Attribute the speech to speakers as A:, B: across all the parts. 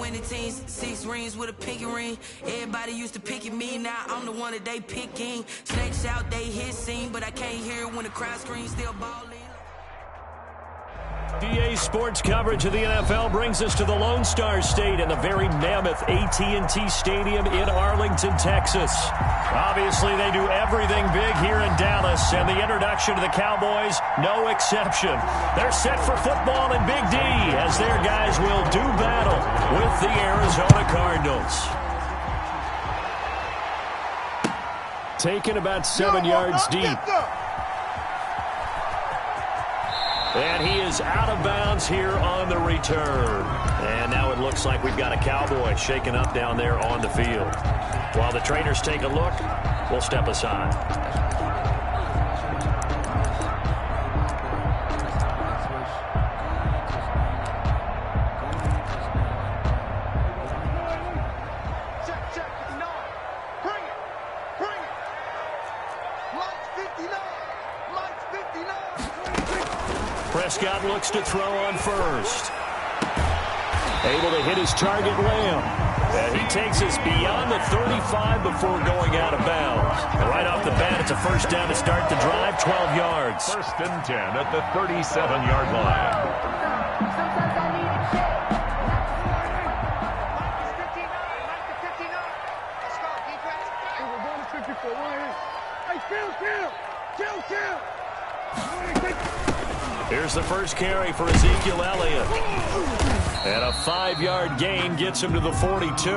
A: winning teams, 6 rings with a pinky ring. Everybody used to picking me, now I'm the one that they picking. Snakes out, they hit scene, but I can't hear it when the crowd screams, still balling.
B: PA Sports coverage of the NFL brings us to the Lone Star State in the very mammoth AT&T Stadium in Arlington, Texas. Obviously, they do everything big here in Dallas, and the introduction to the Cowboys, no exception. They're set for football in Big D as their guys will do battle with the Arizona Cardinals. Taken about 7 yards deep. And he is out of bounds here on the return. And now it looks like we've got a Cowboy shaken up down there on the field. While the trainers take a look, we'll step aside. Prescott looks to throw on first. Able to hit his target, Lamb. And he takes us beyond the 35 before going out of bounds. And right off the bat, it's a first down to start the drive, 12 yards.
C: First and 10 at the 37-yard line.
B: Here's the first carry for Ezekiel Elliott. And a 5-yard gain gets him to the 42.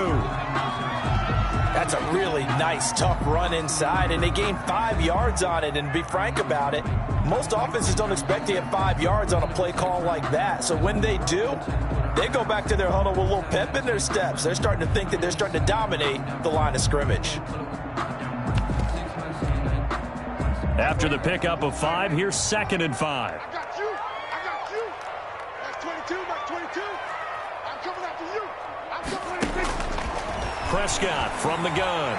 D: That's a really nice, tough run inside, and they gained 5 yards on it. And to be frank about it, most offenses don't expect to get 5 yards on a play call like that. So when they do, they go back to their huddle with a little pep in their steps. They're starting to think that they're starting to dominate the line of scrimmage.
B: After the pickup of 5, here's 2nd and 5.
E: I got you. That's 22. That's 22. I'm coming after you. I'm coming after you.
B: Prescott from the gun.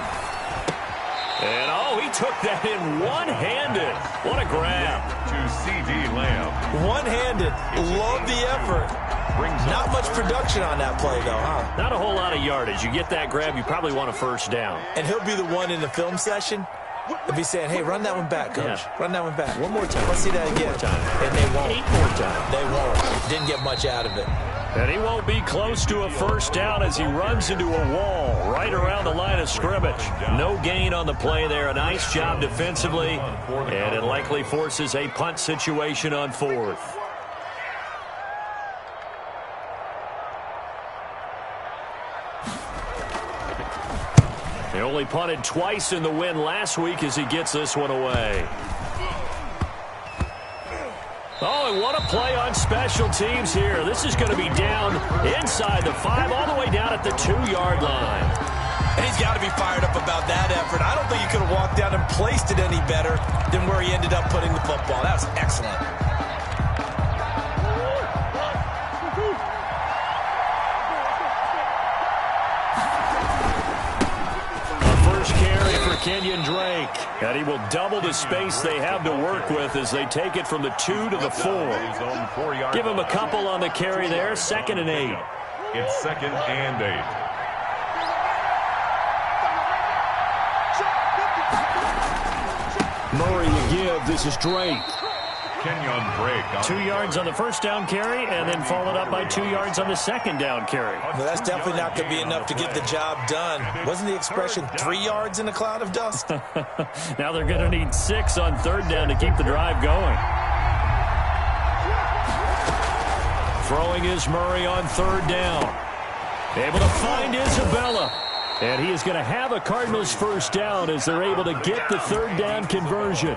B: And, he took that in one-handed. What a grab.
C: To C.D. Lamb.
D: One-handed. Love the effort. Not much production on that play, though, huh?
B: Not a whole lot of yardage. You get that grab, you probably want a first down.
D: And he'll be the one in the film session. They'll be saying, hey, run that one back, Coach.
B: Yeah.
D: Run that one back.
B: One more time.
D: Let's see that again.
B: One more time.
D: And they won't.
B: 8 more times.
D: They won't. Didn't get much out of it.
B: And he won't be close to a first down as he runs into a wall right around the line of scrimmage. No gain on the play there. A nice job defensively. And it likely forces a punt situation on 4th. He only punted twice in the win last week as he gets this one away. And what a play on special teams here. This is going to be down inside the 5, all the way down at the 2-yard line.
D: And he's got to be fired up about that effort. I don't think he could have walked down and placed it any better than where he ended up putting the football. That was excellent.
B: Kenyon Drake, and he will double the space they have to work with as they take it from the 2 to the 4. Give him a couple on the carry there. 2nd and 8.
C: It's 2nd and 8.
B: Murray to give. This is Drake.
C: Kenyon Drake.
B: 2 yards on the first down carry, and then followed up by 2 yards on the second down carry.
D: Well, that's definitely not going to be enough to get the job done. Wasn't the expression 3 yards in a cloud of dust?
B: Now they're going to need 6 on 3rd down to keep the drive going. Throwing is Murray on 3rd down. Able to find Isabella. And he is going to have a Cardinals first down as they're able to get the 3rd down conversion.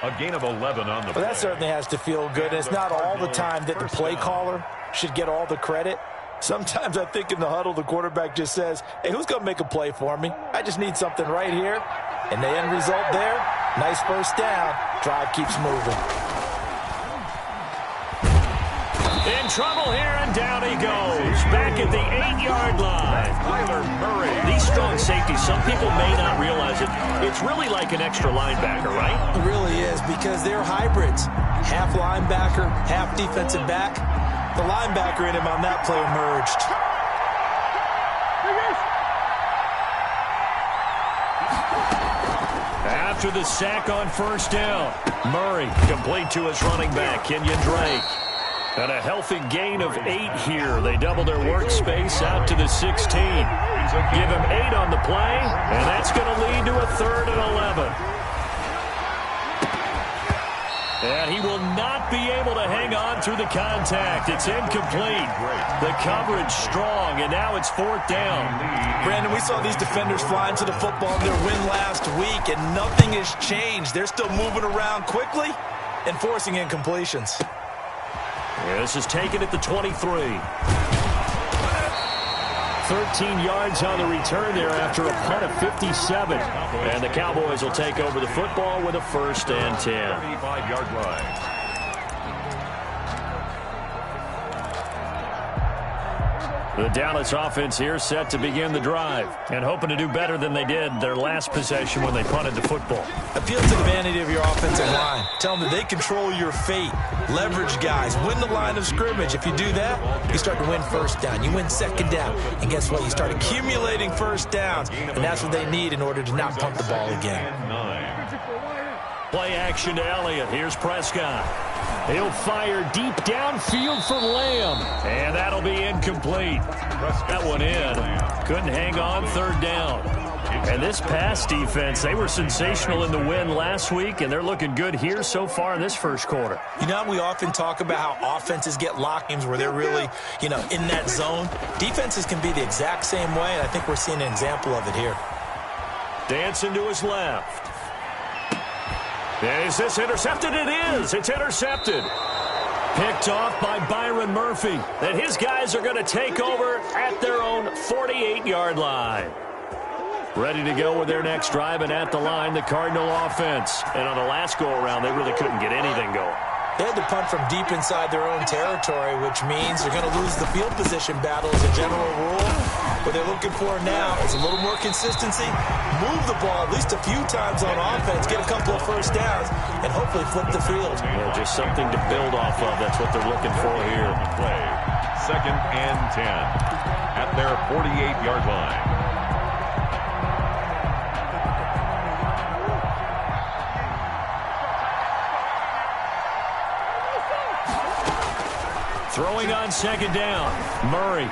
C: A gain of 11 on the play.
D: Well, that certainly has to feel good. And it's not all the time that the play caller should get all the credit. Sometimes I think in the huddle, the quarterback just says, hey, who's going to make a play for me? I just need something right here. And the end result there, nice first down. Drive keeps moving.
B: In trouble here, and down he goes. Back at the 8-yard line.
C: Kyler Murray.
B: These strong safeties, some people may not realize it. It's really like an extra linebacker, right?
D: It really is, because they're hybrids. Half linebacker, half defensive back. The linebacker in him on that play emerged.
B: after the sack on first down. Murray complete to his running back, Kenyon Drake. And a healthy gain of 8 here. They double their workspace out to the 16. Give him 8 on the play, and that's going to lead to a 3rd and 11. And he will not be able to hang on through the contact. It's incomplete. The coverage strong, and now it's 4th down.
D: Brandon, we saw these defenders flying to the football in their win last week, and nothing has changed. They're still moving around quickly and forcing incompletions.
B: Yeah, this is taken at the 23. 13 yards on the return there after a punt of 57. And the Cowboys will take over the football with a 1st and 10.
C: 35-yard line.
B: The Dallas offense here set to begin the drive and hoping to do better than they did their last possession when they punted the football.
D: Appeal to the vanity of your offensive line. Tell them that they control your fate. Leverage guys. Win the line of scrimmage. If you do that, you start to win 1st down. You win 2nd down. And guess what? You start accumulating 1st downs. And that's what they need in order to not punt the ball again.
B: Play action to Elliott. Here's Prescott. He'll fire deep downfield for Lamb. And that'll be incomplete. That one in. Couldn't hang on 3rd down. And this pass defense, they were sensational in the win last week, and they're looking good here so far in this 1st quarter.
D: You know, we often talk about how offenses get lock games where they're really, in that zone. Defenses can be the exact same way, and I think we're seeing an example of it here.
B: Dancing to his left. Is this intercepted? It is. It's intercepted. Picked off by Byron Murphy. And his guys are going to take over at their own 48-yard line. Ready to go with their next drive, and at the line, the Cardinal offense. And on the last go-around, they really couldn't get anything going.
D: They had to punt from deep inside their own territory, which means they're going to lose the field position battle as a general rule. What they're looking for now is a little more consistency, move the ball at least a few times on offense, get a couple of 1st downs, and hopefully flip the field.
B: Yeah, just something to build off of. That's what they're looking for here.
C: Play. 2nd and 10 at their 48-yard line.
B: Throwing on 2nd down. Murray.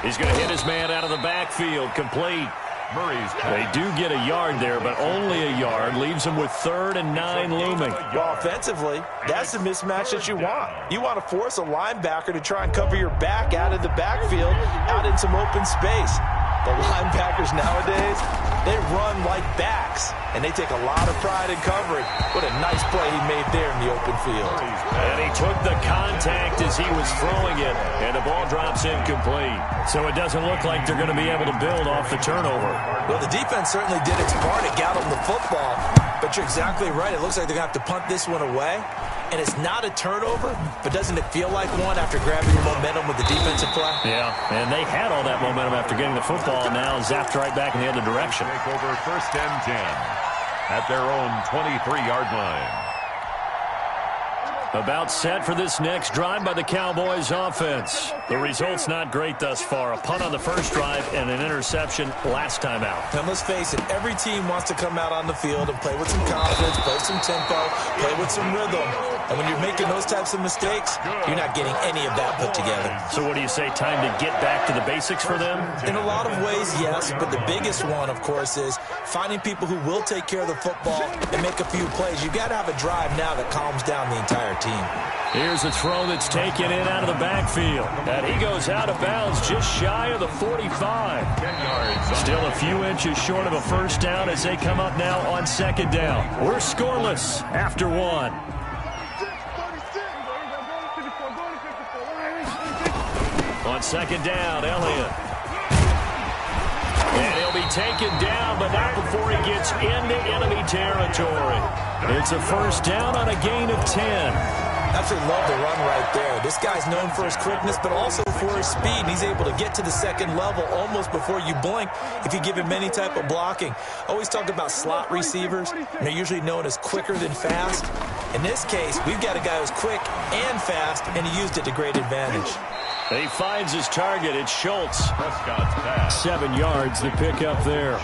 B: He's going to hit his man out of the backfield. Complete. They do get a yard there, but only a yard. Leaves them with 3rd and 9 looming.
D: Well, offensively, that's the mismatch that you want. You want to force a linebacker to try and cover your back out of the backfield, out in some open space. The linebackers nowadays, they run like backs, and they take a lot of pride in covering. What a nice play he made there in the open field.
B: And he took the contact as he was throwing it, and the ball drops incomplete. So it doesn't look like they're going to be able to build off the turnover.
D: Well, the defense certainly did its part. It got them the football, but you're exactly right. It looks like they're going to have to punt this one away. And it's not a turnover, but doesn't it feel like one after grabbing your momentum with the defensive play?
B: Yeah, and they had all that momentum after getting the football, and now zapped right back in the other direction.
C: Take over 1st and 10 at their own 23-yard line.
B: About set for this next drive by the Cowboys offense. The result's not great thus far. A punt on the 1st drive and an interception last time out.
D: And let's face it, every team wants to come out on the field and play with some confidence, play with some tempo, play with some rhythm. And when you're making those types of mistakes, you're not getting any of that put together.
B: So what do you say, time to get back to the basics for them?
D: In a lot of ways, yes, but the biggest one, of course, is finding people who will take care of the football and make a few plays. You've got to have a drive now that calms down the entire team.
B: Here's a throw that's taken in out of the backfield. And he goes out of bounds just shy of the 45.
C: 10 yards.
B: Still a few inches short of a 1st down as they come up now on 2nd down. We're scoreless after 1. On 2nd down, Elliott. And he'll be taken down, but not before he gets into enemy territory. It's a 1st down on a gain of 10.
D: Absolutely love the run right there. This guy's known for his quickness, but also for his speed. And he's able to get to the 2nd level almost before you blink if you give him any type of blocking. Always talk about slot receivers, and they're usually known as quicker than fast. In this case, we've got a guy who's quick and fast, and he used it to great advantage.
B: He finds his target. It's Schultz.
C: Prescott's pass.
B: 7 yards to pick up there.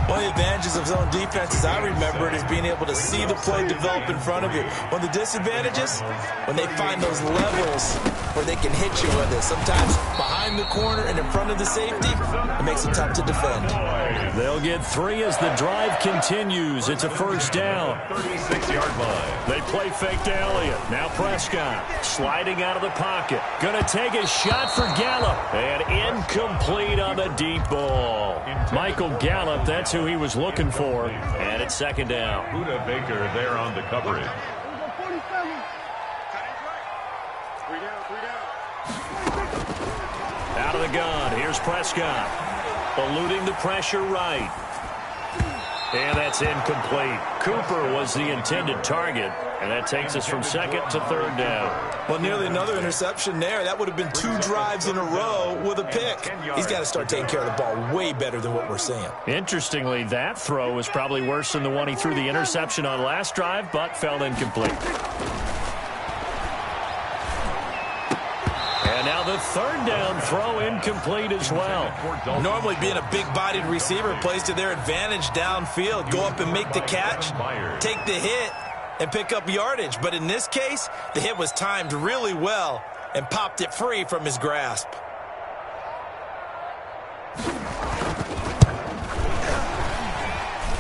D: One of the advantages of zone defense, as I remember it, is being able to see the play develop in front of you. One of the disadvantages, when they find those levels where they can hit you with it. Sometimes behind the corner and in front of the safety, it makes it tough to defend.
B: They'll get 3 as the drive continues. It's a first down.
C: 36-yard line.
B: They play fake to Elliott. Now Prescott sliding out of the pocket. Going to take a shot for Gallup. And incomplete on the deep ball. Michael Gallup, that's who he was looking for. And it's second down.
C: Buda Baker there on the coverage.
B: Out of the gun. Here's Prescott. Eluding the pressure right. And that's incomplete. Cooper was the intended target. And that takes us from second to third down.
D: Well, nearly another interception there. That would have been 2 drives in a row with a pick. He's got to start taking care of the ball way better than what we're seeing. Interestingly,
B: that throw was probably worse than the one he threw the interception on last drive, but fell incomplete. And now the third down throw incomplete as well.
D: Normally being a big-bodied receiver plays to their advantage downfield. Go up and make the catch, take the hit, and pick up yardage. But in this case, the hit was timed really well and popped it free from his grasp.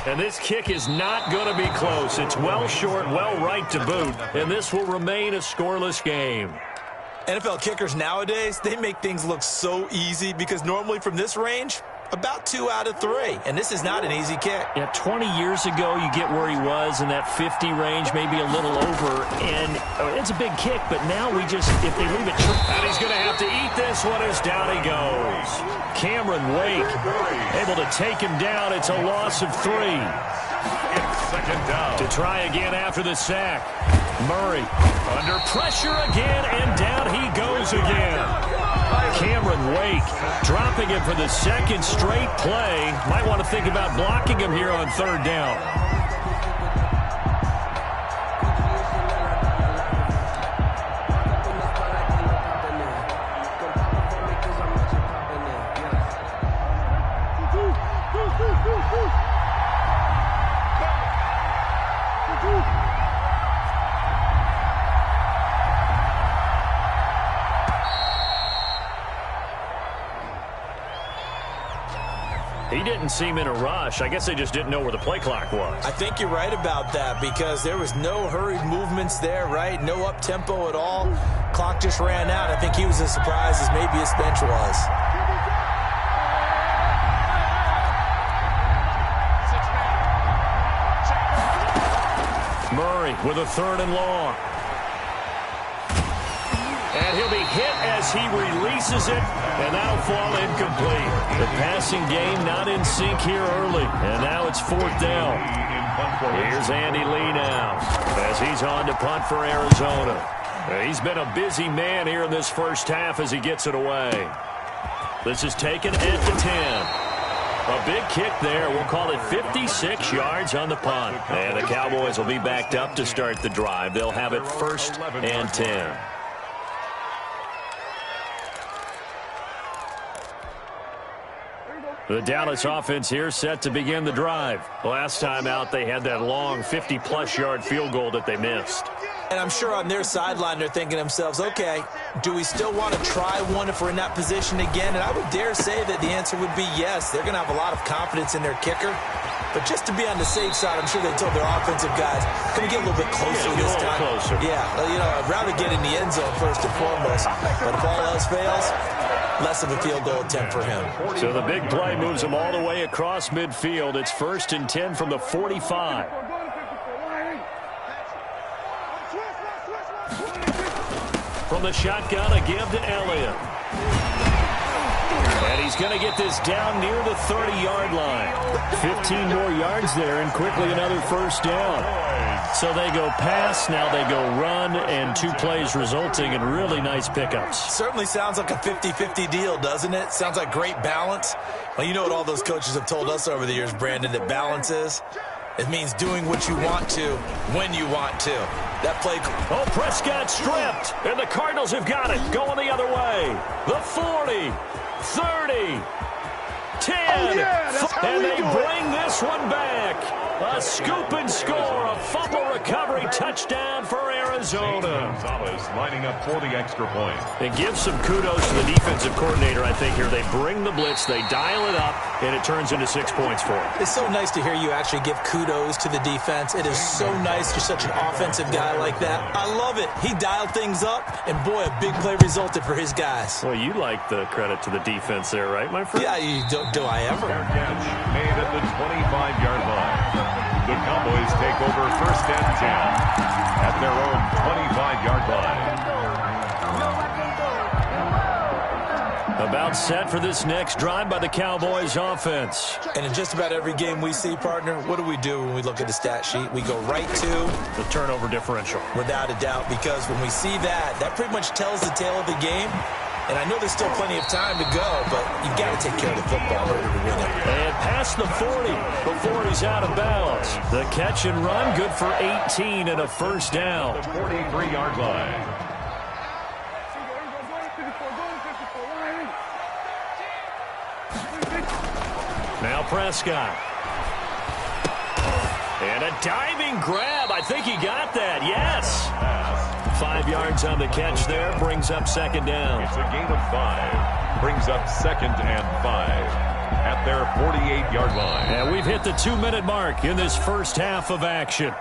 B: And this kick is not going to be close. It's well short, well right to boot, and this will remain a scoreless game.
D: NFL kickers nowadays, they make things look so easy because normally from this range, about 2 out of 3. And this is not an easy kick.
B: Yeah, 20 years ago, you get where he was in that 50 range, maybe a little over. And it's a big kick, but now we just, if they leave it short. And he's going to have to eat this one as down he goes. Cameron Wake able to take him down. It's a loss of 3.
C: It's second down.
B: To try again after the sack. Murray under pressure again, and down he goes again. Cameron Wake dropping him for the second straight play. Might want to think about blocking him here on third down. He didn't seem in a rush. I guess they just didn't know where the play clock was.
D: I think you're right about that because there was no hurried movements there, right? No up-tempo at all. Clock just ran out. I think he was as surprised as maybe his bench was.
B: Murray with a third and long. And he'll be hit as he releases it, and that'll fall incomplete. The passing game not in sync here early, and now it's fourth down. Here's Andy Lee now as he's on to punt for Arizona. He's been a busy man here in this first half as he gets it away. This is taken at the 10. A big kick there. We'll call it 56 yards on the punt. And the Cowboys will be backed up to start the drive. They'll have it first and 10. The Dallas offense here set to begin the drive. Last time out, they had that long 50-plus yard field goal that they missed.
D: And I'm sure on their sideline, they're thinking to themselves, okay, do we still want to try one if we're in that position again? And I would dare say that the answer would be yes. They're going to have a lot of confidence in their kicker. But just to be on the safe side, I'm sure they told their offensive guys, can we get a little bit closer this time?
B: Closer.
D: Yeah, well, you know, I'd rather get in the end zone first and foremost. But if all else fails, less of a field goal attempt for him.
B: So the big play moves them all the way across midfield. It's first and 10 from the 45. From the shotgun, a give to Elliott. And he's going to get this down near the 30-yard line. 15 more yards there, and quickly another first down. So they go pass, now they go run, and 2 plays resulting in really nice pickups.
D: Certainly sounds like a 50-50 deal, doesn't it? Sounds like great balance. Well, you know what all those coaches have told us over the years, Brandon, that balance is? It means doing what you want to when you want to. That play.
B: Oh, Prescott stripped, and the Cardinals have got it. Going the other way. The 40, 30, 10. And they bring this one back. A scoop and score, a fumble recovery touchdown for Arizona.
C: Gonzalez lining up for the extra point.
B: And give some kudos to the defensive coordinator, I think, here. They bring the blitz, they dial it up, and it turns into 6 points for them.
D: It's so nice to hear you actually give kudos to the defense. It is so nice. You're such an offensive guy like that. I love it. He dialed things up, and boy, a big play resulted for his guys.
B: Well, you like the credit to the defense there, right, my friend?
D: Yeah, do I ever?
C: Fair catch made at the 25-yard line. The Cowboys take over 1st and 10 at their own 25-yard line.
B: About set for this next drive by the Cowboys offense.
D: And in just about every game we see, partner, what do we do when we look at the stat sheet? We go right to
B: the turnover differential.
D: Without a doubt, because when we see that, that pretty much tells the tale of the game. And I know there's still plenty of time to go, but you've got to take care of the football in order to win it.
B: And past the 40 before he's out of bounds. The catch and run, good for 18 and a first down.
C: The 43-yard line.
B: Now Prescott. And a diving grab. I think he got that. Yes. 5 yards on the catch there. Brings up 2nd down.
C: It's a gain of 5. Brings up 2nd and 5 at their 48-yard line.
B: And we've hit the 2-minute mark in this first half of action.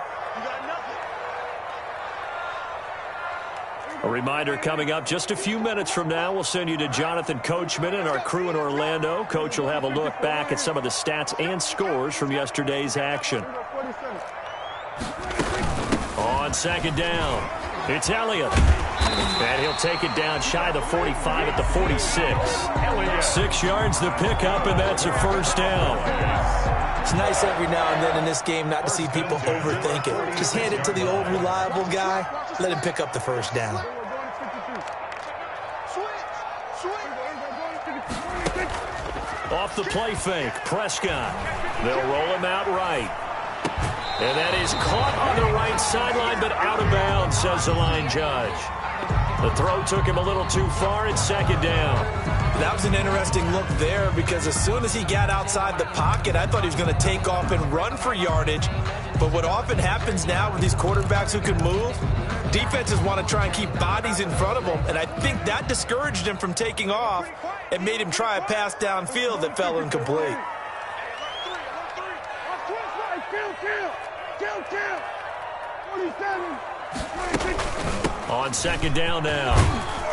B: A reminder coming up just a few minutes from now. We'll send you to Jonathan Coachman and our crew in Orlando. Coach will have a look back at some of the stats and scores from yesterday's action. On 2nd down, it's Elliott. And he'll take it down shy of the 45 at the 46. 6 yards the pickup, and that's a first down.
D: It's nice every now and then in this game not to see people overthink it. Just hand it to the old reliable guy. Let him pick up the first down.
B: Off the play fake, Prescott. They'll roll him out right. And that is caught on the right sideline, but out of bounds, says the line judge. The throw took him a little too far. It's 2nd down.
D: That was an interesting look there because as soon as he got outside the pocket, I thought he was going to take off and run for yardage. But what often happens now with these quarterbacks who can move, defenses want to try and keep bodies in front of them. And I think that discouraged him from taking off and made him try a pass downfield that fell incomplete.
B: On 2nd down now,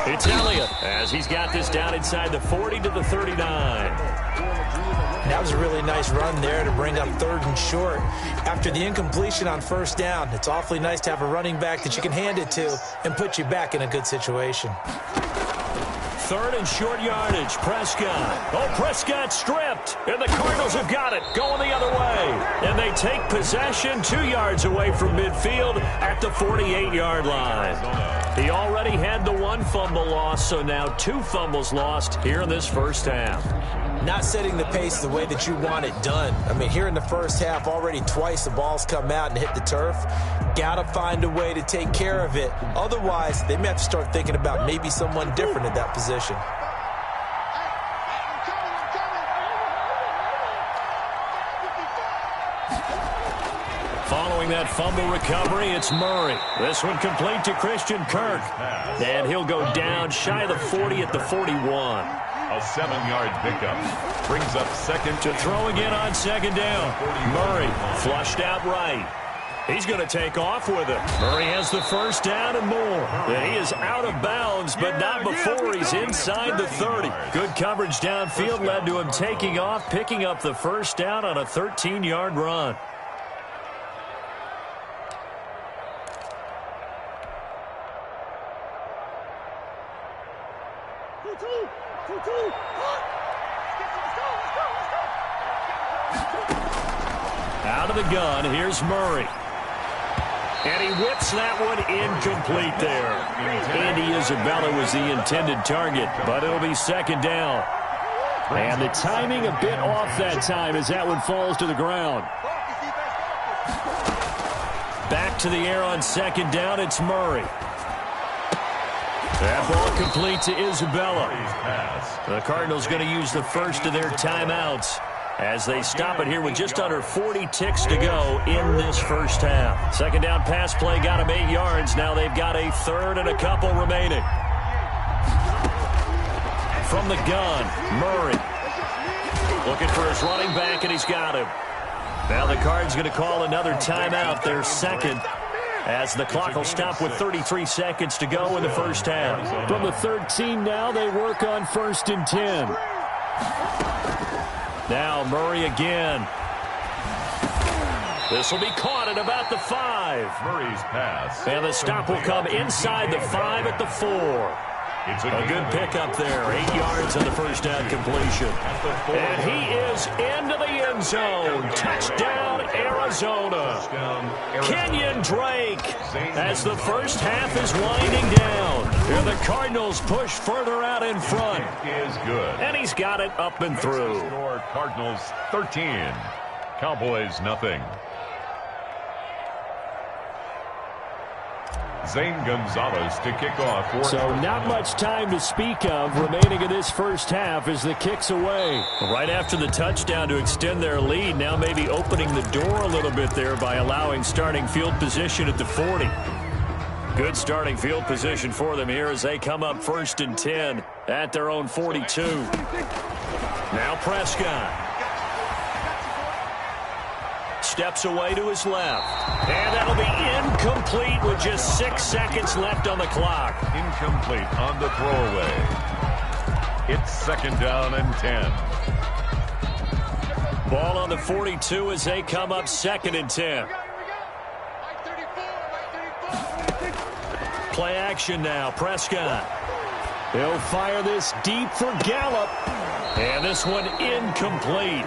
B: it's Elliott as he's got this down inside the 40 to the 39.
D: That was a really nice run there to bring up 3rd and short. After the incompletion on 1st down, it's awfully nice to have a running back that you can hand it to and put you back in a good situation.
B: 3rd and short yardage, Prescott. Oh, Prescott stripped, and the Cardinals have got it, going the other way. And they take possession 2 yards away from midfield at the 48-yard line. He already had the 1 fumble loss, so now 2 fumbles lost here in this first half.
D: Not setting the pace the way that you want it done. I mean, here in the first half, already twice the ball's come out and hit the turf. Got to find a way to take care of it. Otherwise, they may have to start thinking about maybe someone different at that position.
B: Following that fumble recovery, it's Murray. This one complete to Christian Kirk. And he'll go down shy of the 40 at the 41.
C: A 7-yard pickup. Brings up 2nd.
B: To throw again on 2nd down. Murray flushed out right. He's going to take off with it. Murray has the first down and more. And he is out of bounds, but not before he's inside the 30. Good coverage downfield led to him taking off, picking up the first down on a 13-yard run. Out of the gun, here's Murray. And he whips that one incomplete there. Andy Isabella was the intended target, but it'll be 2nd down. And the timing a bit off that time as that one falls to the ground. Back to the air on 2nd down, it's Murray. That ball complete to Isabella. The Cardinals going to use the first of their timeouts as they stop it here with just under 40 ticks to go in this first half. Second down pass play got them 8 yards. Now they've got a third and a couple remaining. From the gun, Murray. Looking for his running back, and he's got him. Now the Cards going to call another timeout, their second, as the clock will stop with 33 seconds to go in the first half.
F: From the 13 now, they work on 1st and 10.
B: Now Murray again. This will be caught at about the 5.
C: Murray's pass.
B: And the stop will come inside the 5 at the 4.
C: It's
B: A good pickup there. 8 yards on the first down completion. And he is into the end zone. Touchdown, Arizona. Kenyon Drake, as the first half is winding down. And the Cardinals push further out in front.
C: Is good.
B: And he's got it up and through.
C: Score Cardinals 13. Cowboys nothing. Zane Gonzalez to kick off.
F: So not much time to speak of remaining in this first half as the kick's away.
B: Right after the touchdown to extend their lead, now maybe opening the door a little bit there by allowing starting field position at the 40. Good starting field position for them here as they come up 1st and 10 at their own 42. Now Prescott. Steps away to his left. And that'll be incomplete with just 6 seconds left on the clock.
C: Incomplete on the throwaway. It's 2nd down and 10.
B: Ball on the 42 as they come up 2nd and 10. Play action now. Prescott.
F: He'll fire this deep for Gallup.
B: And this one incomplete.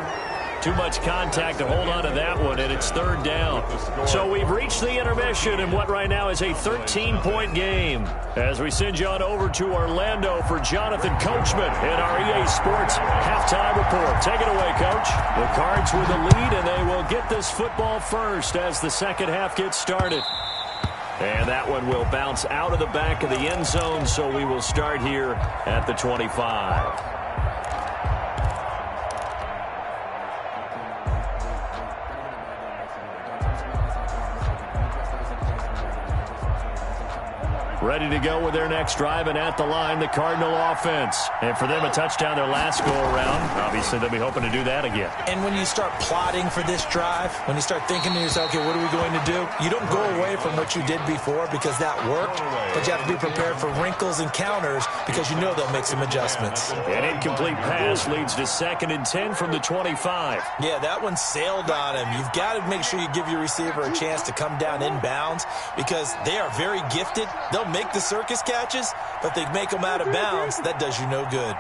B: Too much contact to hold on to that one, and it's 3rd down. So we've reached the intermission in what right now is a 13-point game. As we send you on over to Orlando for Jonathan Coachman in our EA Sports halftime report. Take it away, Coach. The Cards with the lead, and they will get this football first as the second half gets started. And that one will bounce out of the back of the end zone, so we will start here at the 25. Ready to go with their next drive, and at the line, the Cardinal offense. And for them, a touchdown their last go-around. Obviously, they'll be hoping to do that again.
D: And when you start plotting for this drive, when you start thinking to yourself, okay, what are we going to do? You don't go away from what you did before because that worked, but you have to be prepared for wrinkles and counters because you know they'll make some adjustments.
B: An incomplete pass leads to 2nd and 10 from the 25.
D: Yeah, that one sailed on him. You've got to make sure you give your receiver a chance to come down inbounds because they are very gifted. They'll make the circus catches, but they make them out of bounds. That does you no good.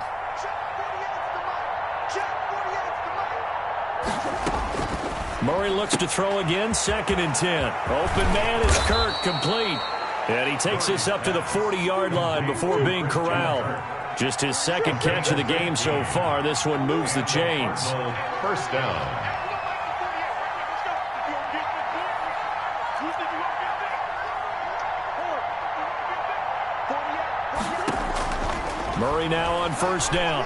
B: Murray looks to throw again, 2nd and 10. Open man is Kirk, complete. And he takes this up to the 40-yard line before being corralled. Just his 2nd catch of the game so far. This one moves the chains.
C: 1st down.
B: Murray now on 1st down.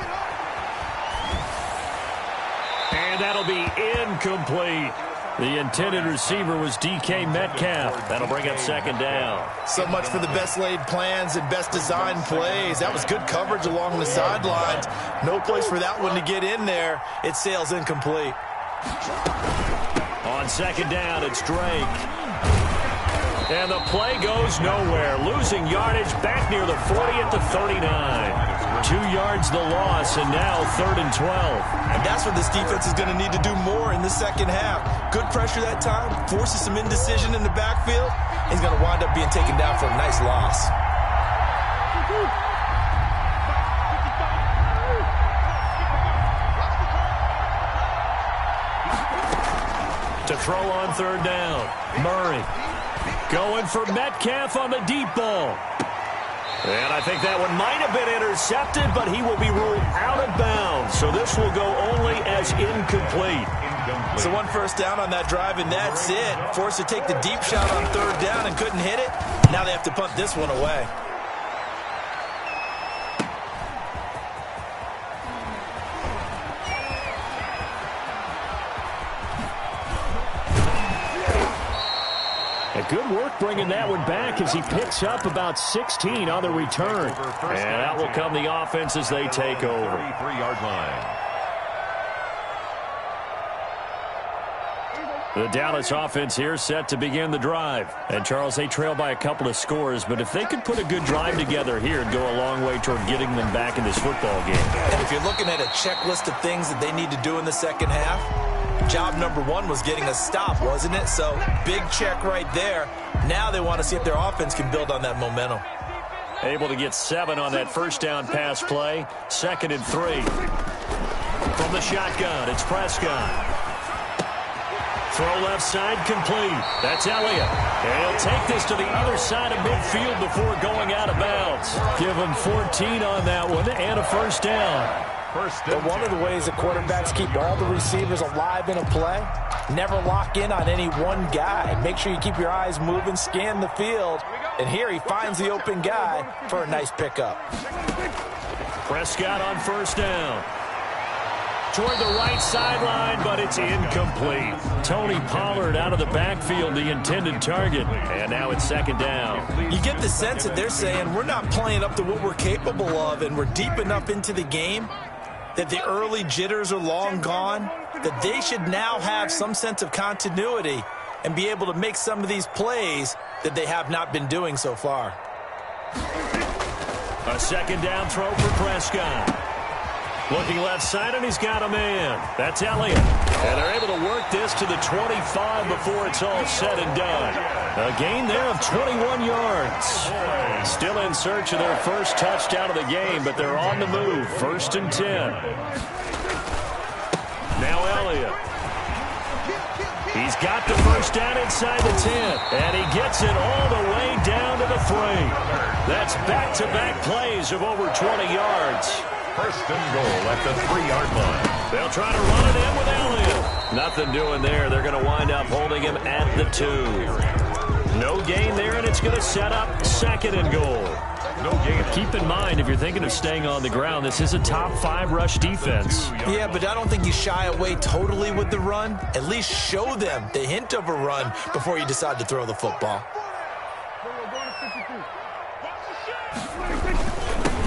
B: And that'll be incomplete. The intended receiver was DK Metcalf. That'll bring up 2nd down.
D: So much for the best laid plans and best designed plays. That was good coverage along the sidelines. No place for that one to get in there. It sails incomplete.
B: On 2nd down, it's Drake. And the play goes nowhere. Losing yardage back near the 40 at the 39. 2 yards the loss, and now 3rd and 12.
D: And that's what this defense is going to need to do more in the second half. Good pressure that time, forces some indecision in the backfield. He's going to wind up being taken down for a nice loss.
B: To throw on 3rd down, Murray. Going for Metcalf on the deep ball. And I think that one might have been intercepted, but he will be ruled out of bounds. So this will go only as incomplete.
D: So 1 first down on that drive, and that's it. Forced to take the deep shot on 3rd down and couldn't hit it. Now they have to punt this one away.
F: good work bringing that one back as he picks up about 16 on the return.
B: And out will come the offense as they take over.
C: 33-yard line.
B: The Dallas offense here set to begin the drive. And, Charles, they trail by a couple of scores, but if they could put a good drive together here, it'd go a long way toward getting them back in this football game.
D: And if you're looking at a checklist of things that they need to do in the second half, job number one was getting a stop, wasn't it? So, big check right there. Now they want to see if their offense can build on that momentum.
B: Able to get 7 on that first down pass play. 2nd and 3. From the shotgun, it's Prescott. Throw left side complete. That's Elliott. And he'll take this to the other side of midfield before going out of bounds.
F: Give him 14 on that one and a first down.
D: But one of the ways that quarterbacks keep all the receivers alive in a play, never lock in on any one guy. Make sure you keep your eyes moving, scan the field. And here he finds the open guy for a nice pickup.
B: Prescott on first down. Toward the right sideline, but it's incomplete. Tony Pollard out of the backfield, the intended target. And now it's 2nd down.
D: You get the sense that they're saying we're not playing up to what we're capable of, and we're deep enough into the game that the early jitters are long gone, that they should now have some sense of continuity and be able to make some of these plays that they have not been doing so far.
B: A 2nd down throw for Prescott. Looking left side, and he's got a man. That's Elliott. And they're able to work this to the 25 before it's all said and done. A gain there of 21 yards. Still in search of their first touchdown of the game, but they're on the move. 1st and 10. Now Elliott. He's got the first down inside the 10. And he gets it all the way down to the 3. That's back-to-back plays of over 20 yards.
C: 1st and goal at the 3-yard line.
B: They'll try to run it in with Elliott. Nothing doing there. They're going to wind up holding him at the 2. No gain there, and it's going to set up 2nd and goal.
C: No gain.
B: Keep in mind, if you're thinking of staying on the ground, this is a top 5 rush defense.
D: Yeah, but I don't think you shy away totally with the run. At least show them the hint of a run before you decide to throw the football.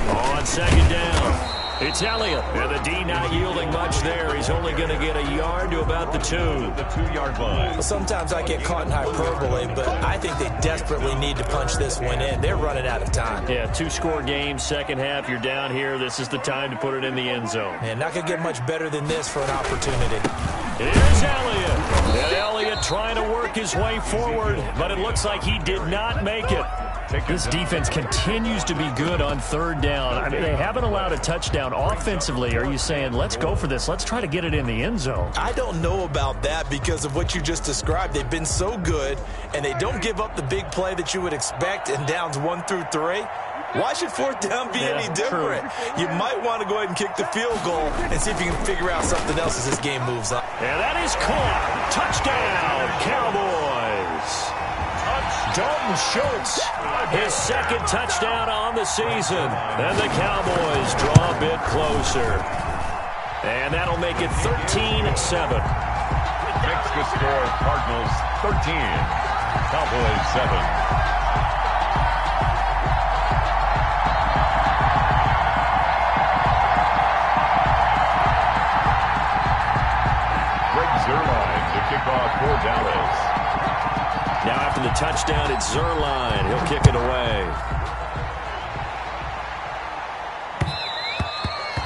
B: On 2nd down, it's Elliott. And the D not yielding much there. He's only going to get a yard to about the 2.
C: The 2-yard line.
D: Well, sometimes I get caught in hyperbole, but I think they desperately need to punch this one in. They're running out of time.
B: Yeah, 2-score game, second half, you're down here. This is the time to put it in the end zone.
D: Man, not going to get much better than this for an opportunity.
B: Here's Elliott. And Elliott trying to work his way forward, but it looks like he did not make it. This defense continues to be good on 3rd down. I mean, they haven't allowed a touchdown offensively. Are you saying, let's go for this, let's try to get it in the end zone?
D: I don't know about that because of what you just described. They've been so good, and they don't give up the big play that you would expect in downs 1 through 3. Why should 4th down be any different?
B: True.
D: You might want to go ahead and kick the field goal and see if you can figure out something else as this game moves on.
B: And that is caught. Touchdown, Cowboys. Dalton Schultz, his 2nd touchdown on the season. And the Cowboys draw a bit closer. And that'll make it 13-7.
C: Next to score, Cardinals 13, Cowboys 7. Zerline to kick off for Dallas.
B: Now after the touchdown, it's Zerline. He'll kick it away.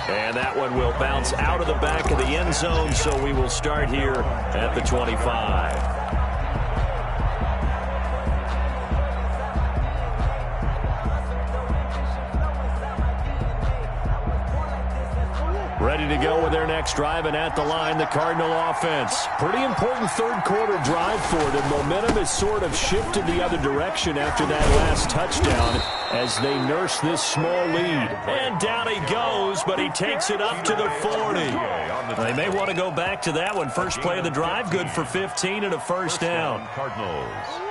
B: And that one will bounce out of the back of the end zone, so we will start here at the 25. Ready to go with their next drive, and at the line, the Cardinal offense. Pretty important 3rd quarter drive for them. Momentum has sort of shifted the other direction after that last touchdown as they nurse this small lead. And down he goes, but he takes it up to the 40. They may want to go back to that one. First play of the drive, good for 15 and a first down.
C: Cardinals.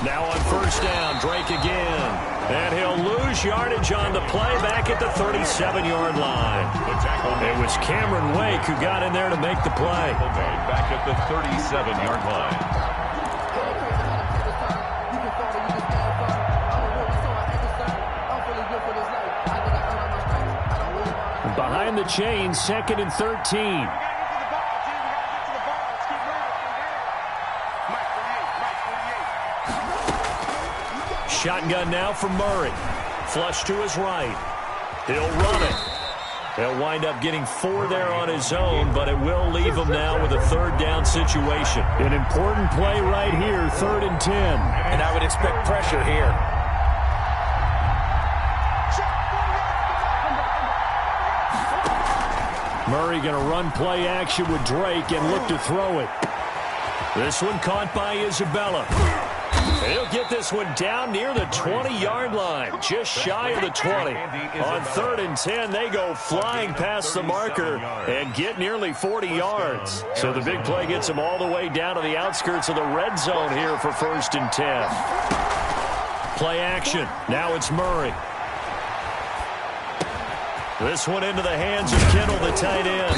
B: Now on first down, Drake again. And he'll lose yardage on the play back at the 37-yard line. It was Cameron Wake who got in there to make the play.
C: Back at the 37-yard line.
B: Behind the chain, 2nd and 13. Shotgun now for Murray. Flush to his right. He'll run it. He'll wind up getting 4 there on his own, but it will leave him now with a 3rd down situation.
F: An important play right here, 3rd and 10.
D: And I would expect pressure here.
F: Murray going to run play action with Drake and look to throw it.
B: This one caught by Isabella. He'll get this one down near the 20-yard line, just shy of the 20. On 3rd and 10, they go flying past the marker and get nearly 40 yards. So the big play gets them all the way down to the outskirts of the red zone here for 1st and 10. Play action. Now it's Murray. This one into the hands of Kittle, the tight end.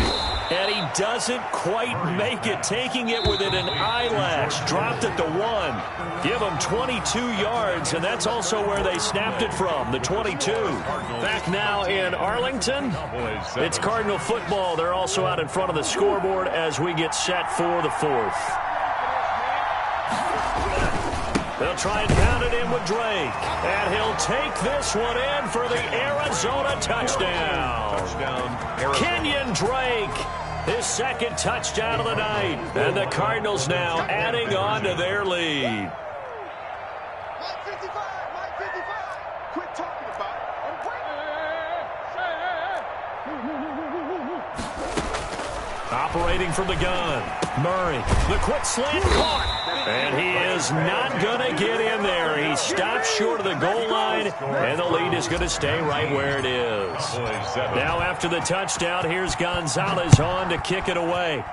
B: And he doesn't quite make it, taking it within an eyelash. Dropped at the 1. Give him 22 yards, and that's also where they snapped it from, the 22. Back now in Arlington. It's Cardinal football. They're also out in front of the scoreboard as we get set for the 4th. They'll try and pound it in with Drake. And he'll take this one in for the Arizona touchdown. Kenyon Drake, his 2nd touchdown of the night. And the Cardinals now adding on to their lead.
E: Mike 55, Mike 55. Quit talking about it.
B: Operating from the gun. Murray, the quick slant caught. And he is not going to get in there. He stops short of the goal line, and the lead is going to stay right where it is. Now after the touchdown, here's Gonzalez on to kick it away.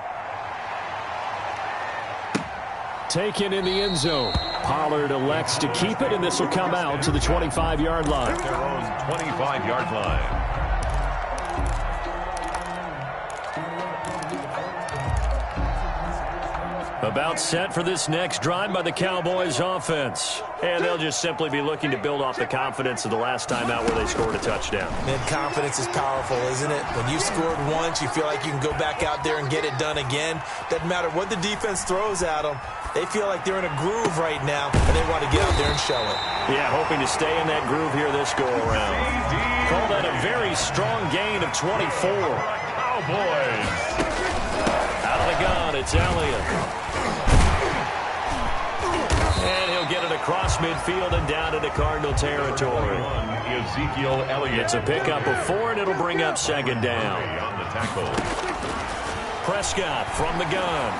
F: Taken in the end zone. Pollard elects to keep it, and this will come out to the 25-yard line.
C: Their own 25-yard line.
B: About set for this next drive by the Cowboys offense. And they'll just simply be looking to build off the confidence of the last time out where they scored a touchdown.
D: Man, confidence is powerful, isn't it? When you've scored once, you feel like you can go back out there and get it done again. Doesn't matter what the defense throws at them. They feel like they're in a groove right now, and they want to get out there and show it.
B: Yeah, hoping to stay in that groove here this go-around. Call that a very strong gain of 24.
C: Cowboys.
B: Out of the gun, it's Elliott. And he'll get it across midfield and down into Cardinal territory.
C: Ezekiel Elliott.
B: It's a pickup of 4, and it'll bring up 2nd down.
C: On the tackle.
B: Prescott from the gun.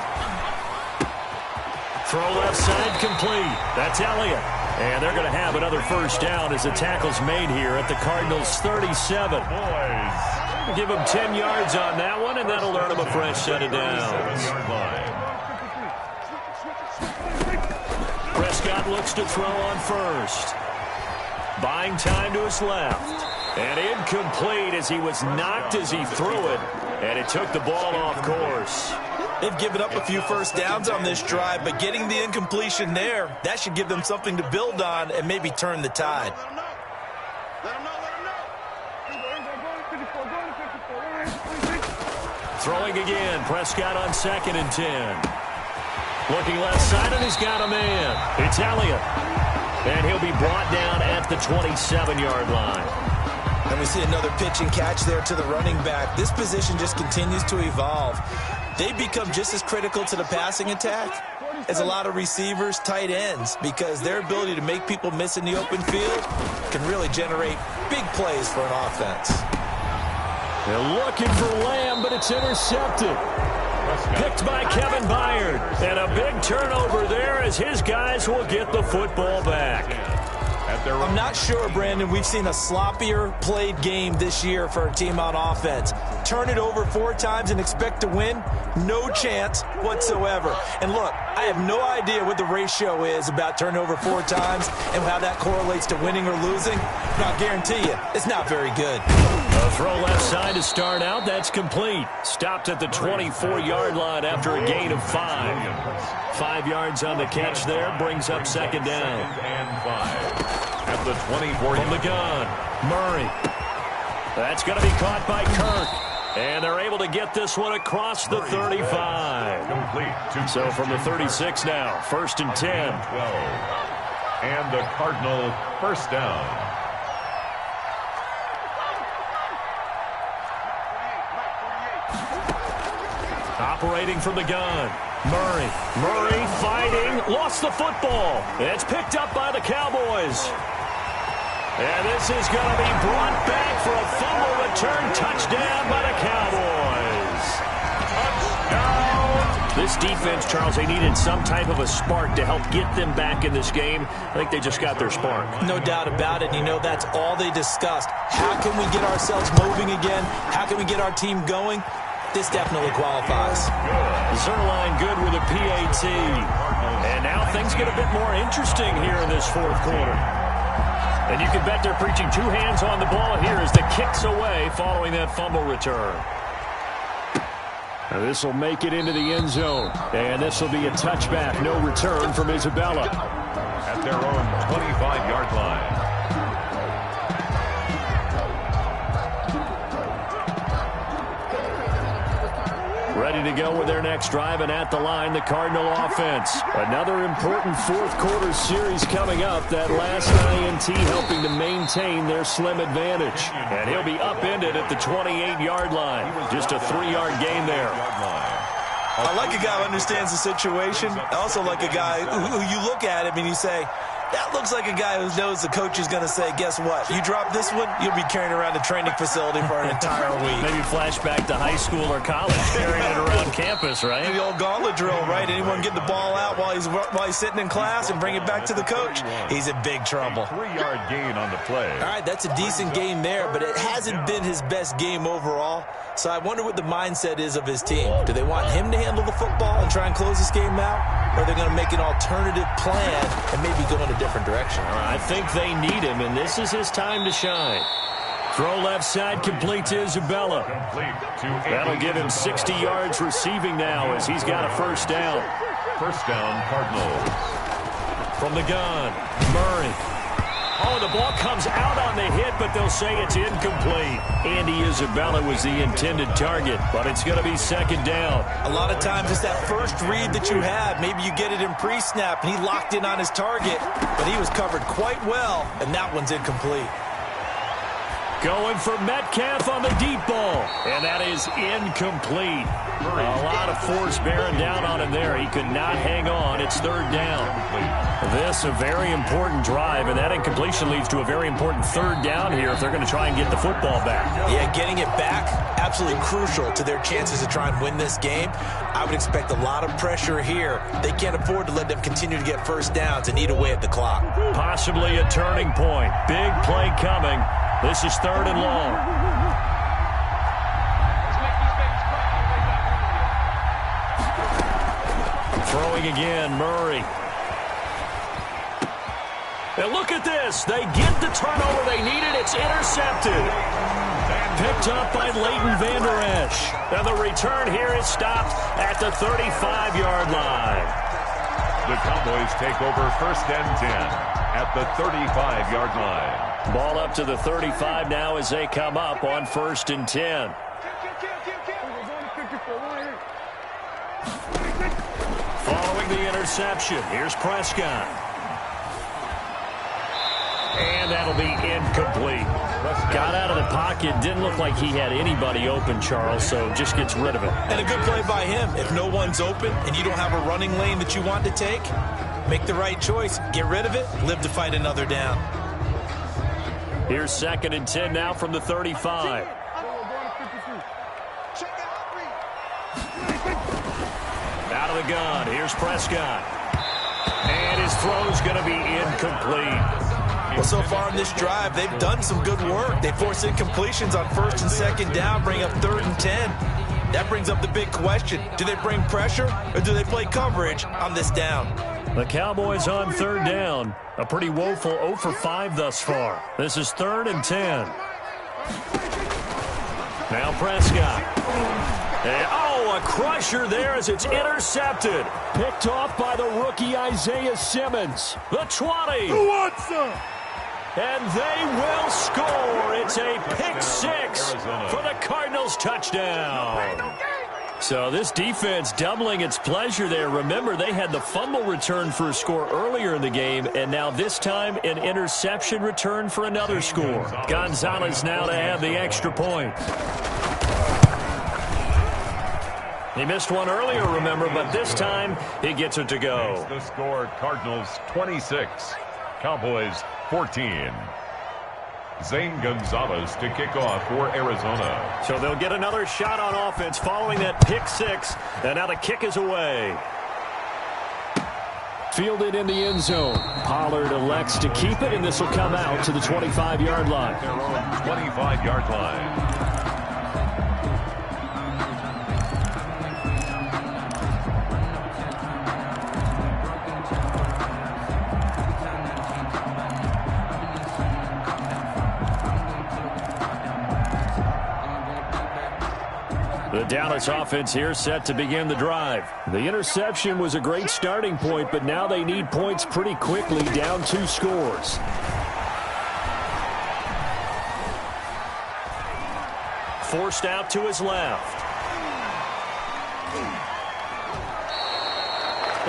B: Throw left side complete. That's Elliott. And they're going to have another 1st down as the tackle's made here at the Cardinals' 37.
C: Boys.
B: Give them 10 yards on that one, and that'll earn them a fresh set of downs. Prescott looks to throw on first. Buying time to his left. And incomplete as he was knocked as he threw it. And it took the ball off course.
D: They've given up a few 1st downs on this drive, but getting the incompletion there, that should give them something to build on and maybe turn the tide.
B: Throwing again. Prescott on 2nd and 10. Looking left side, and he's got a man. It's Elliott. And he'll be brought down at the 27-yard line.
D: And we see another pitch and catch there to the running back. This position just continues to evolve. They become just as critical to the passing attack as a lot of receivers, tight ends, because their ability to make people miss in the open field can really generate big plays for an offense.
B: They're looking for Lamb, but it's intercepted. Picked by Kevin Byard. And a big turnover there as his guys will get the football back.
D: I'm not sure, Brandon, we've seen a sloppier played game this year for a team on offense. turn it over 4 times and expect to win? No chance whatsoever. And look, I have no idea what the ratio is about turnover 4 times and how that correlates to winning or losing. But I'll guarantee you, it's not very good.
B: A throw left side to start out. That's complete. Stopped at the 24-yard line after a gain of 5. 5 yards on the catch there. Brings up second down.
C: And 5. At the 24.
B: From the gun, Murray. That's going to be caught by Kirk. And they're able to get this one across the 35.
C: Complete.
B: So from the 36 now, 1st and 10.
C: 12. And the Cardinal first down.
B: Operating from the gun, Murray. Murray fighting, lost the football. It's picked up by the Cowboys. And this is going to be brought back for a fumble return touchdown by the Cowboys. Touchdown! This defense, Charles, they needed some type of a spark to help get them back in this game. I think they just got their spark.
D: No doubt about it. You know, that's all they discussed. How can we get ourselves moving again? How can we get our team going? This definitely qualifies.
B: Zerline good with a PAT. And now things get a bit more interesting here in this 4th quarter. And you can bet they're preaching 2 hands on the ball here as the kick's away following that fumble return. Now this will make it into the end zone. And this will be a touchback. No return from Isabella.
C: At their own 25-yard line.
B: Ready to go with their next drive, and at the line, the Cardinal offense. Another important 4th quarter series coming up. That last INT helping to maintain their slim advantage. And he'll be upended at the 28-yard line. Just a 3-yard gain there.
D: I like a guy who understands the situation. I also like a guy who you look at him and you say, that looks like a guy who knows the coach is going to say, guess what? You drop this one, you'll be carrying around the training facility for an entire week.
B: Maybe flashback to high school or college, carrying it around campus, right?
D: The old gauntlet drill, right? Anyone get the ball out while he's sitting in class and bring it back to the coach? He's in big trouble.
C: 3-yard gain on the play.
D: All right, that's a decent game there, but it hasn't been his best game overall. So I wonder what the mindset is of his team. Do they want him to handle the football and try and close this game out? Or are they going to make an alternative plan and maybe go in a different direction?
B: I think they need him, and this is his time to shine. Throw left side, complete to Isabella. That'll give him 60 yards receiving now as he's got a first down.
C: First down, Cardinals.
B: From the gun, Murray. Oh, the ball comes out on the hit, but they'll say it's incomplete. Andy Isabella was the intended target, but it's going to be second down.
D: A lot of times it's that first read that you have. Maybe you get it in pre-snap, and he locked in on his target, but he was covered quite well, and that one's incomplete.
B: Going for Metcalf on the deep ball, and that is incomplete. A lot of force bearing down on him there. He could not hang on. It's third down. This a very important drive, and that incompletion leads to a very important third down here if they're going to try and get the football back.
D: Yeah, getting it back, absolutely crucial to their chances to try and win this game. I would expect a lot of pressure here. They can't afford to let them continue to get first downs and eat away at the clock.
B: Possibly a turning point. Big play coming. This is third and long. Throwing again, Murray. And look at this. They get the turnover they needed. It's intercepted. Picked up by Leighton Vander Esch. And the return here is stopped at the 35-yard line.
C: The Cowboys take over first and 10 at the 35-yard line.
B: Ball up to the 35 now as they come up on first and 10. Following the interception, here's Prescott. And that'll be incomplete. Got out of the pocket, didn't look like he had anybody open, Charles, so just gets rid of it.
D: And a good play by him. If no one's open and you don't have a running lane that you want to take, make the right choice. Get rid of it, live to fight another down.
B: Here's second and 10 now from the 35. Out of the gun, here's Prescott. And his throw's going to be incomplete.
D: Well, so far on this drive, they've done some good work. They force incompletions on first and second down, bring up 3rd and 10. That brings up the big question. Do they bring pressure or do they play coverage on this down?
B: The Cowboys on 3rd down. A pretty woeful 0 for 5 thus far. This is 3rd and 10. Now Prescott. A crusher there as it's intercepted.
F: Picked off by the rookie Isaiah Simmons.
B: The 20.
E: Who wants some?
B: And they will score. It's a pick 6 for the Cardinals touchdown. So this defense doubling its pleasure there. Remember, they had the fumble return for a score earlier in the game, and now this time an interception return for another score. Gonzalez now to have the extra point. He missed one earlier, remember, but this time he gets it to go.
C: The score, Cardinals 26, Cowboys 14. Zane Gonzalez to kick off for Arizona.
B: So they'll get another shot on offense following that pick 6, and now the kick is away.
F: Fielded in the end zone. Pollard elects to keep it, and this will come out to the 25-yard line.
C: Their own 25-yard line.
B: The Dallas offense here set to begin the drive.
F: The interception was a great starting point, but now they need points pretty quickly, down 2 scores.
B: Forced out to his left.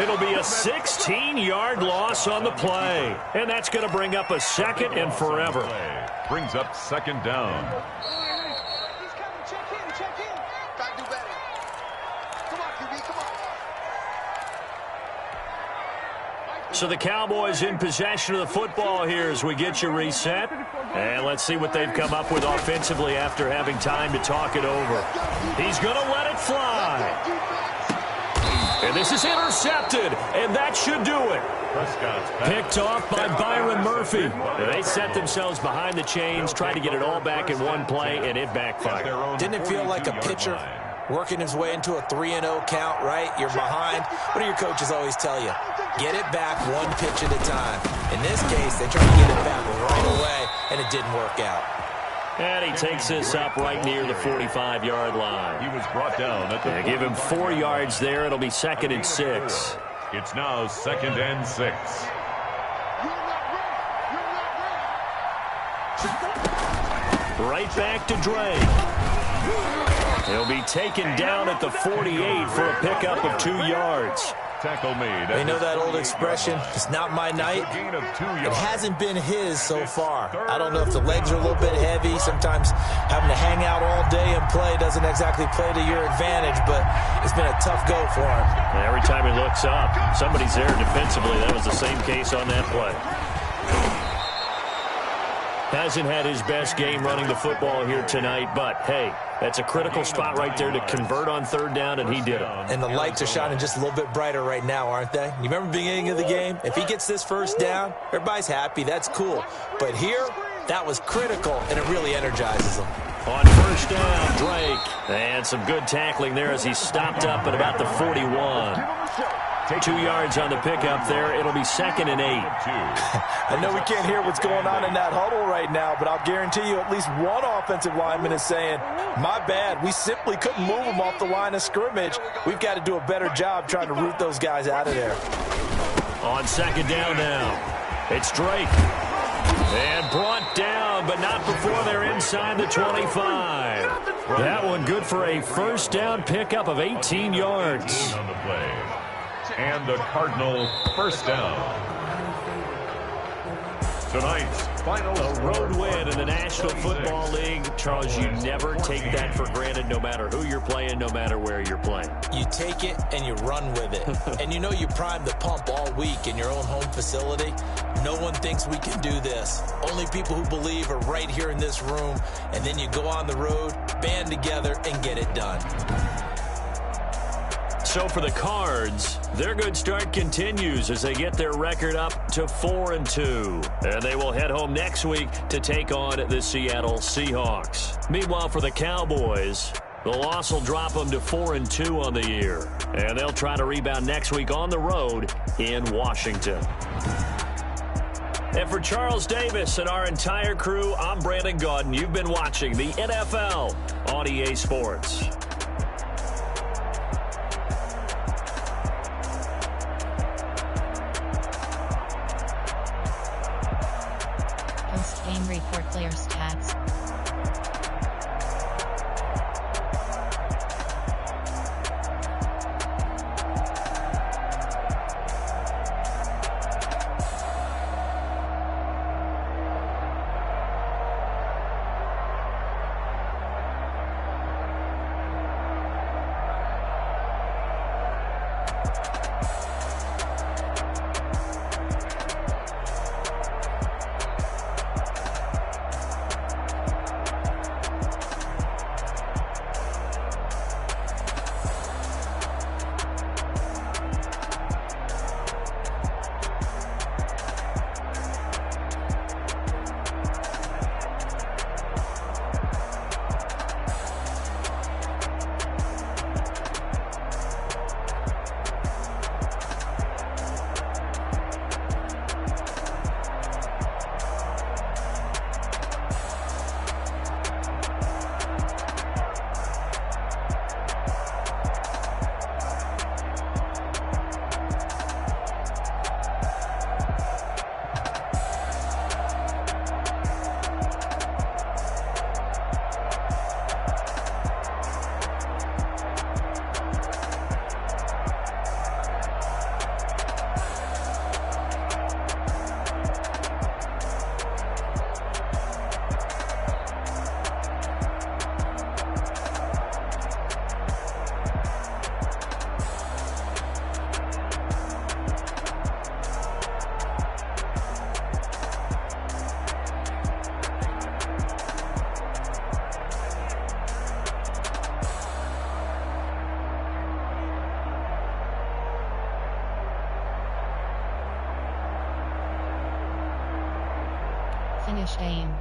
B: It'll be a 16-yard loss on the play. And that's going to bring up a 2nd and forever.
C: Brings up 2nd down.
B: So the Cowboys in possession of the football here as we get you reset. And let's see what they've come up with offensively after having time to talk it over. He's going to let it fly. And this is intercepted, and that should do it. Picked off by Byron Murphy. They set themselves behind the chains, tried to get it all back in one play, and it backfired.
D: Didn't it feel like a pitcher working his way into a 3-0 count, right? You're behind. What do your coaches always tell you? Get it back one pitch at a time. In this case, they tried to get it back right away, and it didn't work out.
B: And he takes this up right near the 45-yard line.
C: He was brought down at the
B: They give him 4 yards there. It'll be 2nd and 6.
C: It's now 2nd and 6.
B: Right back to Drake. He'll be taken down at the 48 for a pickup of 2 yards.
C: Tackle made.
D: They know that old expression, it's not my night. It hasn't been his so far. I don't know if the legs are a little bit heavy. Sometimes having to hang out all day and play doesn't exactly play to your advantage, but it's been a tough go for him.
B: And every time he looks up, somebody's there defensively. That was the same case on that play. Hasn't had his best game running the football here tonight, but, hey, that's a critical spot right there to convert on 3rd down, and he did it.
D: And the lights are shining just a little bit brighter right now, aren't they? You remember the beginning of the game? If he gets this 1st down, everybody's happy. That's cool. But here, that was critical, and it really energizes them.
B: On 1st down, Drake. And some good tackling there as he stopped up at about the 41. 2 yards on the pickup there. It'll be 2nd and 8.
D: I know we can't hear what's going on in that huddle right now, but I'll guarantee you at least one offensive lineman is saying, my bad, we simply couldn't move them off the line of scrimmage. We've got to do a better job trying to root those guys out of there.
B: On 2nd down now, it's Drake. And brought down, but not before they're inside the 25. That one good for a 1st down pickup of 18 yards.
C: On the play. And the Cardinal 1st down. Tonight's final
B: road win in the National Football League. Charles, you never take that for granted no matter who you're playing, no matter where you're playing.
D: You take it and you run with it. And you know you primed the pump all week in your own home facility. No one thinks we can do this. Only people who believe are right here in this room. And then you go on the road, band together, and get it done.
B: So for the Cards, their good start continues as they get their record up to 4-2. And they will head home next week to take on the Seattle Seahawks. Meanwhile, for the Cowboys, the loss will drop them to 4-2 on the year. And they'll try to rebound next week on the road in Washington. And for Charles Davis and our entire crew, I'm Brandon Gaudin. You've been watching the NFL on EA Sports.
G: Post-game report, player stats. Finish aim.